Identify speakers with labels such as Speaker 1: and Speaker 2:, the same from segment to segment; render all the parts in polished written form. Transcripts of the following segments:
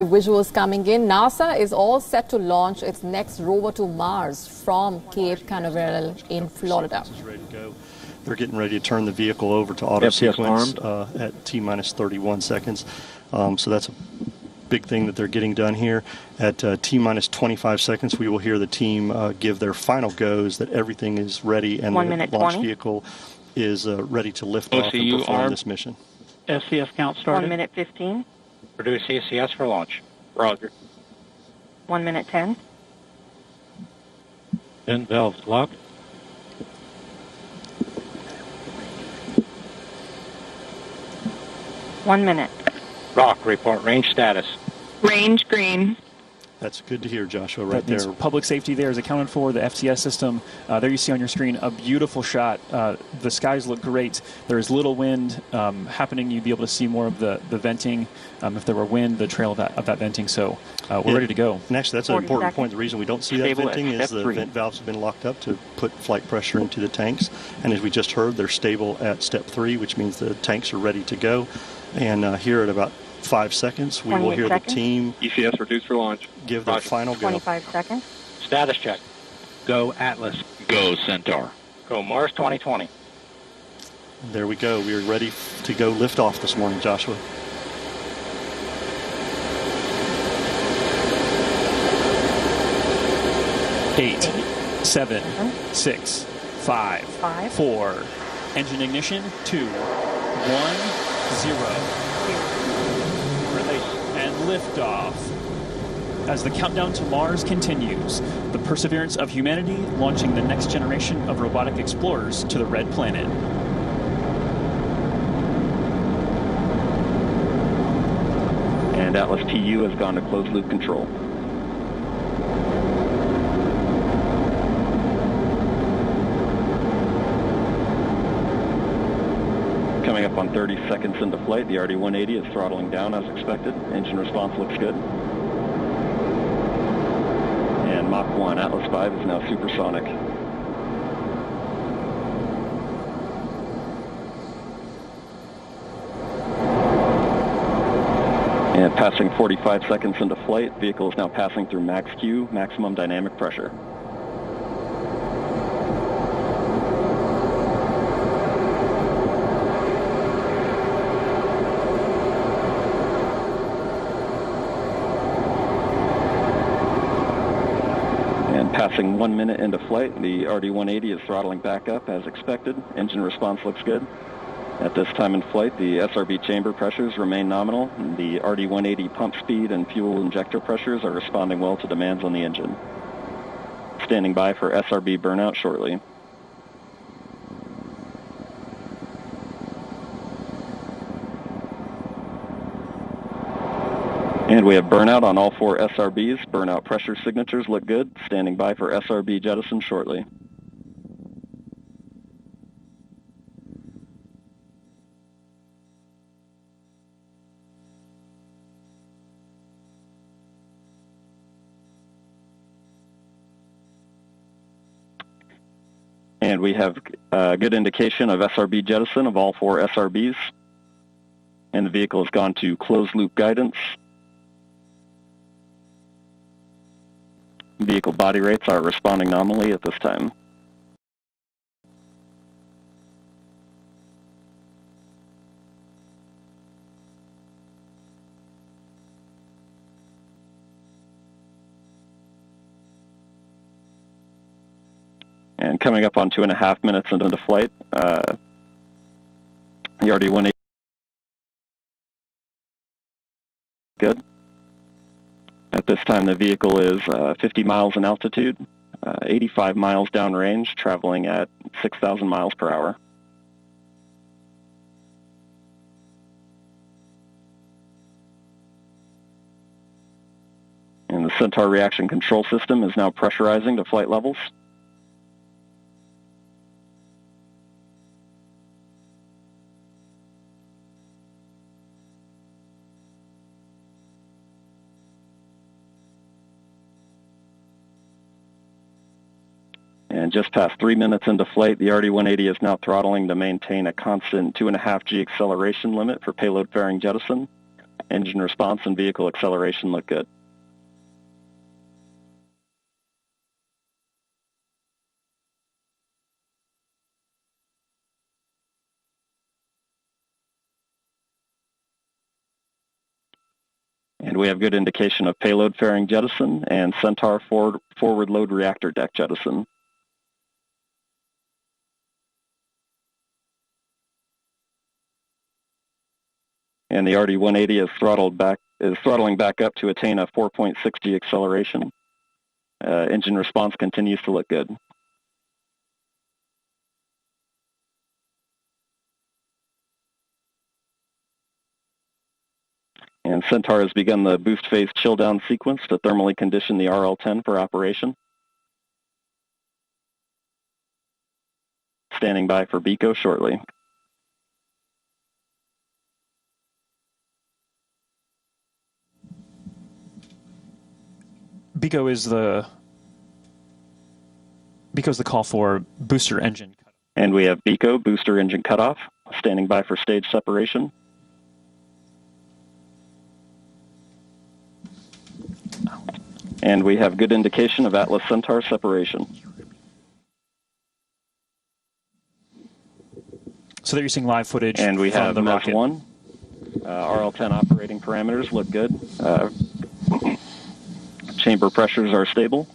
Speaker 1: Visuals coming in. NASA is all set to launch its next rover to Mars from Cape Canaveral in Florida.
Speaker 2: They're getting ready to turn the vehicle over to auto sequence at T-minus 31 seconds. So that's a big thing that they're getting done here. At T-minus 25 seconds, we will hear the team give their final goes that everything is ready and the launch vehicle is ready to lift off and perform this mission.
Speaker 3: SCS count started.
Speaker 4: 1 minute 15.
Speaker 3: Produce CCS for launch. Roger.
Speaker 4: 1 minute 10.
Speaker 3: Vent valves locked.
Speaker 4: One minute.
Speaker 3: Rock, report range status.
Speaker 4: Range green.
Speaker 2: That's good to hear, Joshua, right there.
Speaker 5: Public safety there is accounted for, the FTS system. There you see on your screen a beautiful shot. The skies look great. There is little wind happening. You'd be able to see more of the venting. If there were wind, the trail of that venting. So we're ready to go.
Speaker 2: And actually, that's an important point. The reason we don't see that venting is the vent valves have been locked up to put flight pressure into the tanks. And as we just heard, they're stable at step 3, which means the tanks are ready to go. And here at about 5 seconds, we will hear the team
Speaker 3: ECS reduced for launch.
Speaker 2: Give their final go.
Speaker 4: 25 seconds.
Speaker 3: Status check. Go Atlas. Go Centaur. Go Mars 2020.
Speaker 2: There we go. We are ready to go lift off this morning, Joshua.
Speaker 5: Eight, 7, 6, 5, 4. Engine ignition. 2, 1, 0. And liftoff. As the countdown to Mars continues, the perseverance of humanity launching the next generation of robotic explorers to the Red Planet.
Speaker 6: And Atlas TU has gone to closed loop control. Coming up on 30 seconds into flight, the RD-180 is throttling down as expected. Engine response looks good. And Mach 1, Atlas 5 is now supersonic. And passing 45 seconds into flight, vehicle is now passing through max Q, maximum dynamic pressure. Passing 1 minute into flight, the RD-180 is throttling back up as expected. Engine response looks good. At this time in flight, the SRB chamber pressures remain nominal. The RD-180 pump speed and fuel injector pressures are responding well to demands on the engine. Standing by for SRB burnout shortly. And we have burnout on all 4 SRBs. Burnout pressure signatures look good. Standing by for SRB jettison shortly. And we have a good indication of SRB jettison of all 4 SRBs. And the vehicle has gone to closed loop guidance. Vehicle body rates are responding nominally at this time. And coming up on 2.5 minutes into flight, the RD-180 good. At this time, the vehicle is 50 miles in altitude, 85 miles downrange, traveling at 6,000 miles per hour. And the Centaur reaction control system is now pressurizing to flight levels. And just past 3 minutes into flight, the RD-180 is now throttling to maintain a constant 2.5 G acceleration limit for payload fairing jettison. Engine response and vehicle acceleration look good. And we have good indication of payload fairing jettison and Centaur forward load reactor deck jettison. And the RD-180 is throttling back up to attain a 4.6G acceleration. Engine response continues to look good. And Centaur has begun the boost phase chill down sequence to thermally condition the RL-10 for operation. Standing by for BECO shortly.
Speaker 5: BECO's the call for booster engine.
Speaker 6: And we have BECO, booster engine cutoff, standing by for stage separation. And we have good indication of Atlas Centaur separation.
Speaker 5: So there you're seeing live footage.
Speaker 6: And we
Speaker 5: from
Speaker 6: have
Speaker 5: the
Speaker 6: MES
Speaker 5: rocket.
Speaker 6: 1. RL-10 operating parameters look good. Chamber pressures are stable.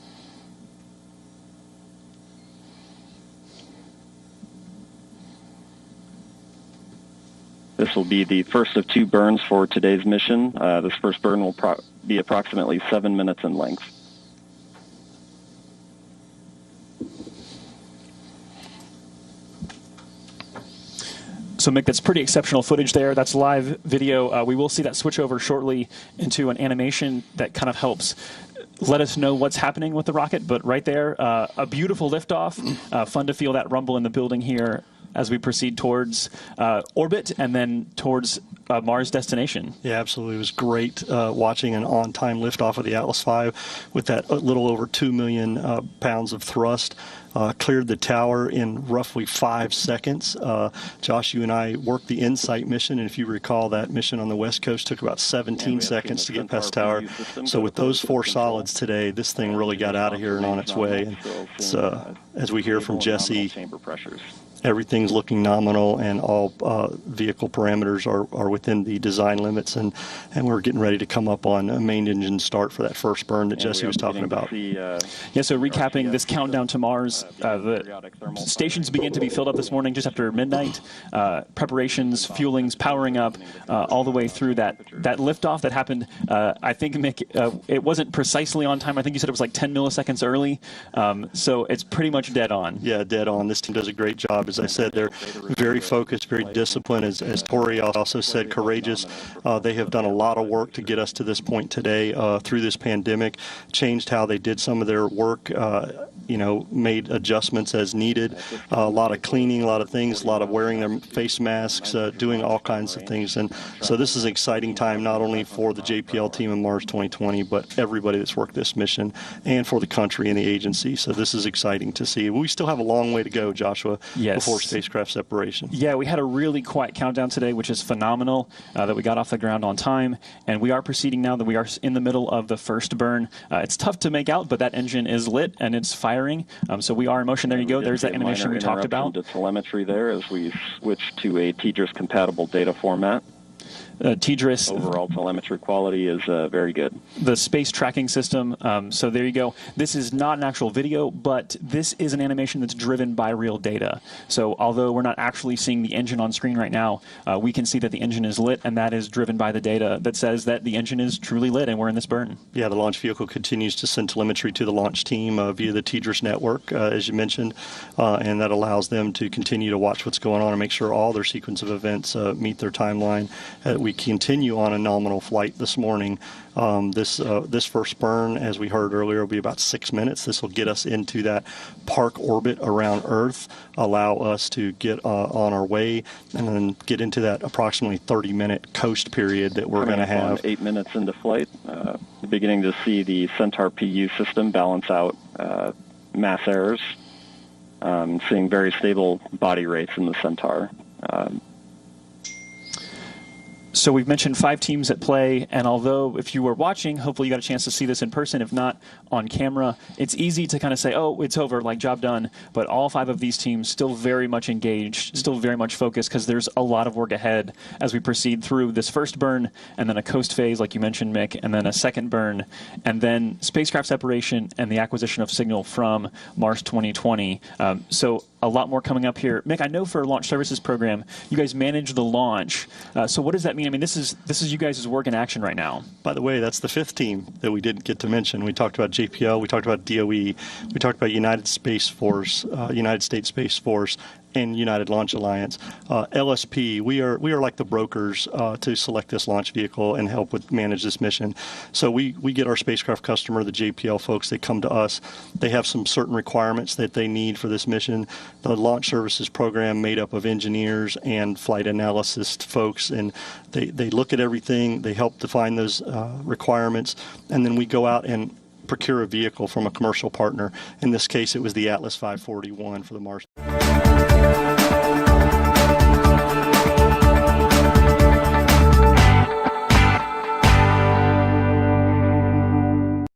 Speaker 6: This will be the first of 2 burns for today's mission. This first burn will be approximately 7 minutes in length.
Speaker 5: So, Mick, that's pretty exceptional footage there. That's live video. We will see that switch over shortly into an animation that kind of helps let us know what's happening with the rocket. But right there, a beautiful liftoff. Fun to feel that rumble in the building here as we proceed towards orbit and then towards Mars destination.
Speaker 2: Yeah, absolutely. It was great watching an on-time liftoff of the Atlas V with that little over 2 million pounds of thrust. Cleared the tower in roughly 5 seconds. Josh, you and I worked the InSight mission, and if you recall, that mission on the West Coast took about 17 seconds to get past tower. So with those 4 solids today, this thing really got out of here and on its way. And it's, as we hear from Jesse, everything's looking nominal, and all vehicle parameters are within the design limits, and we're getting ready to come up on a main engine start for that first burn that Jesse was talking about.
Speaker 5: Yeah, so recapping this countdown to Mars, the stations begin to be filled up this morning just after midnight. Preparations, fuelings, powering up, all the way through that liftoff that happened. I think, Mick, it wasn't precisely on time. I think you said it was like 10 milliseconds early. So it's pretty much dead on.
Speaker 2: Yeah, dead on. This team does a great job. As I said, they're very focused, very disciplined. As Tori also said, courageous. They have done a lot of work to get us to this point today through this pandemic, changed how they did some of their work, made adjustments as needed, a lot of cleaning, a lot of things, a lot of wearing their face masks, doing all kinds of things. And so this is an exciting time, not only for the JPL team in Mars 2020, but everybody that's worked this mission, and for the country and the agency. So this is exciting to see. We still have a long way to go, Joshua, before spacecraft separation.
Speaker 5: Yeah, we had a really quiet countdown today, which is phenomenal, that we got off the ground on time. And we are proceeding now that we are in the middle of the first burn. It's tough to make out, but that engine is lit and it's firing. So we are in motion. There you go. There's that animation we talked about.
Speaker 6: The telemetry there as we switch to a TDRS-compatible data format.
Speaker 5: TDRS.
Speaker 6: Overall telemetry quality is very good.
Speaker 5: The space tracking system. So there you go. This is not an actual video, but this is an animation that's driven by real data. So although we're not actually seeing the engine on screen right now, we can see that the engine is lit, and that is driven by the data that says that the engine is truly lit and we're in this burn. Yeah,
Speaker 2: the launch vehicle continues to send telemetry to the launch team via the TDRS network, as you mentioned, and that allows them to continue to watch what's going on and make sure all their sequence of events meet their timeline. We continue on a nominal flight this morning. This first burn, as we heard earlier, will be about 6 minutes. This will get us into that park orbit around Earth, allow us to get on our way, and then get into that approximately 30-minute coast period that we're going to have.
Speaker 6: 8 minutes into flight, beginning to see the Centaur PU system balance out mass errors, seeing very stable body rates in the Centaur.
Speaker 5: So we've mentioned 5 teams at play, and although if you were watching, hopefully you got a chance to see this in person, if not on camera, it's easy to kind of say, oh, it's over, like job done, but all 5 of these teams still very much engaged, still very much focused, because there's a lot of work ahead as we proceed through this first burn, and then a coast phase, like you mentioned, Mick, and then a second burn, and then spacecraft separation and the acquisition of signal from Mars 2020. So a lot more coming up here. Mick, I know for a launch services program, you guys manage the launch. So what does that mean? I mean, this is you guys' work in action right now.
Speaker 2: By the way, that's the 5th team that we didn't get to mention. We talked about JPL, we talked about DOE, we talked about United States Space Force, and United Launch Alliance. LSP, we are like the brokers to select this launch vehicle and help with manage this mission. So we get our spacecraft customer, the JPL folks, they come to us. They have some certain requirements that they need for this mission. The launch services program made up of engineers and flight analysis folks, and they look at everything, they help define those requirements, and then we go out and procure a vehicle from a commercial partner. In this case, it was the Atlas 541 for the Mars.